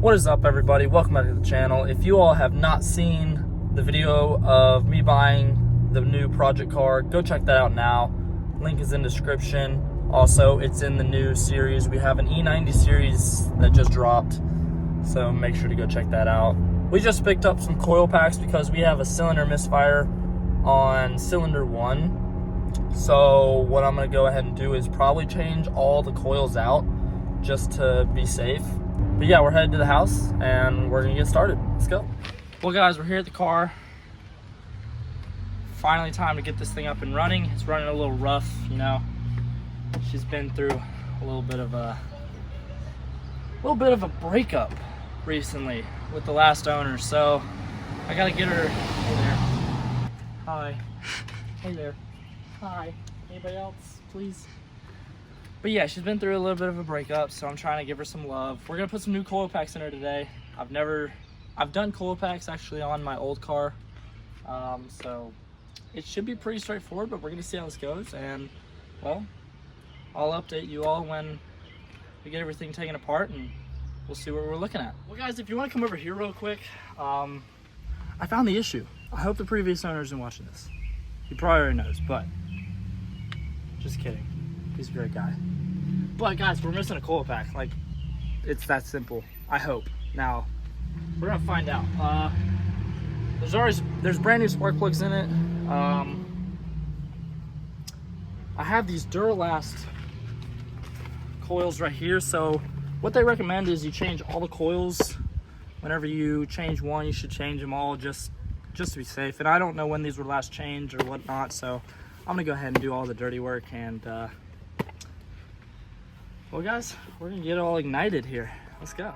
What is up, everybody? Welcome back to the channel. If you all have not seen the video of me buying the new project car, go check that out now. Link is in description. Also, it's in the new series. We have an E90 series that just dropped, so make sure to go check that out. We just picked up some coil packs because we have a cylinder misfire on cylinder 1. So what I'm going to go ahead and do is probably change all the coils out just to be safe. But yeah, we're headed to the house and we're gonna get started. Let's go. Well guys, we're here at the car. Finally time to get this thing up and running. It's running a little rough, you know. She's been through a little bit of a breakup recently with the last owner, so I gotta get her. Hey there. Hi. Hey there. Hi. Anybody else, please? But yeah, she's been through a little bit of a breakup, so I'm trying to give her some love. We're gonna put some new coil packs in her today. I've done coil packs actually on my old car, so it should be pretty straightforward, but we're gonna see how this goes. And well, I'll update you all when we get everything taken apart and we'll see what we're looking at. Well guys, if you want to come over here real quick, I found the issue. I hope the previous owner isn't watching this. He probably already knows, but just kidding. He's a great guy. But guys, we're missing a coil pack. Like, it's that simple, I hope. Now, we're gonna find out. There's brand new spark plugs in it. I have these Duralast coils right here. So what they recommend is you change all the coils. Whenever you change one, you should change them all just to be safe. And I don't know when these were last changed or whatnot, so I'm gonna go ahead and do all the dirty work. And well guys, we're gonna get it all ignited here. Let's go.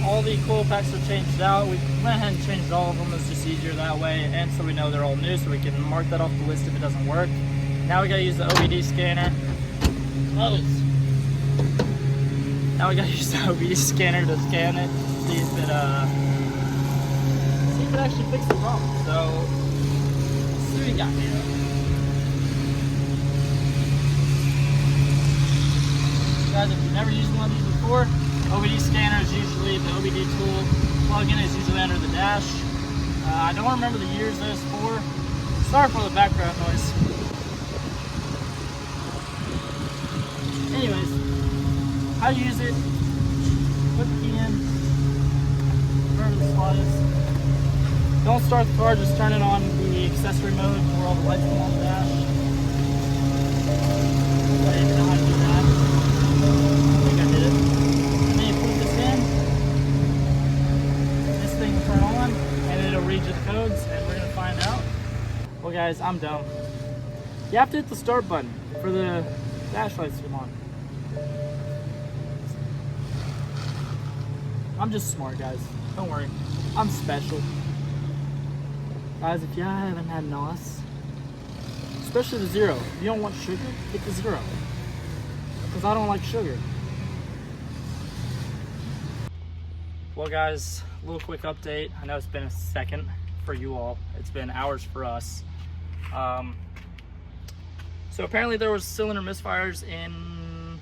All the coil packs are changed out. We went ahead and changed all of them. It's just easier that way, and so we know they're all new, so we can mark that off the list if it doesn't work. Now we gotta use the OBD scanner. Close. Now we gotta use the OBD scanner to scan it, see if it actually fixes the problem. So let's see what we got here. Guys, if you've never used one of these before, OBD scanner is usually, the OBD tool plug-in is usually under the dash. I don't remember the years that it's for. Sorry for the background noise. Anyways, how to use it, put the key in, wherever the slot is. Don't start the car, just turn it on the accessory mode where all the lights come on the dash. I didn't know how to do that. I think I did it. Turn on and it'll read you the codes, and we're gonna find out. Well guys, I'm dumb. You have to hit the start button for the dash lights to come on. I'm just smart, guys, don't worry, I'm special. Guys, if you haven't had NOS, especially the 0, if you don't want sugar, hit the 0, because I don't like sugar. Well guys, a little quick update. I know it's been a second for you all. It's been hours for us. So apparently there was cylinder misfires in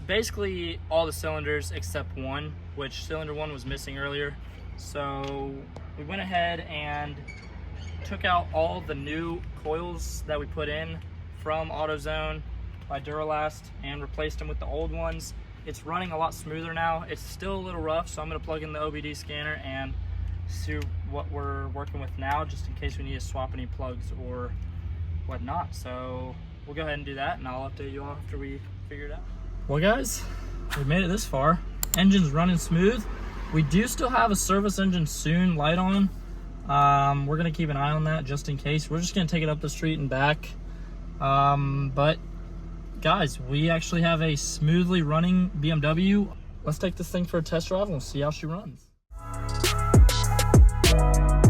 basically all the cylinders except one, which cylinder 1 was missing earlier. So we went ahead and took out all the new coils that we put in from AutoZone by Duralast and replaced them with the old ones. It's running a lot smoother now. It's still a little rough, so I'm gonna plug in the OBD scanner and see what we're working with now, just in case we need to swap any plugs or whatnot. So we'll go ahead and do that, and I'll update you all after we figure it out. Well guys, we made it this far. Engine's running smooth. We do still have a service engine soon light on. We're gonna keep an eye on that just in case. We're just gonna take it up the street and back. But guys, we actually have a smoothly running BMW. Let's take this thing for a test drive and we'll see how she runs. bye.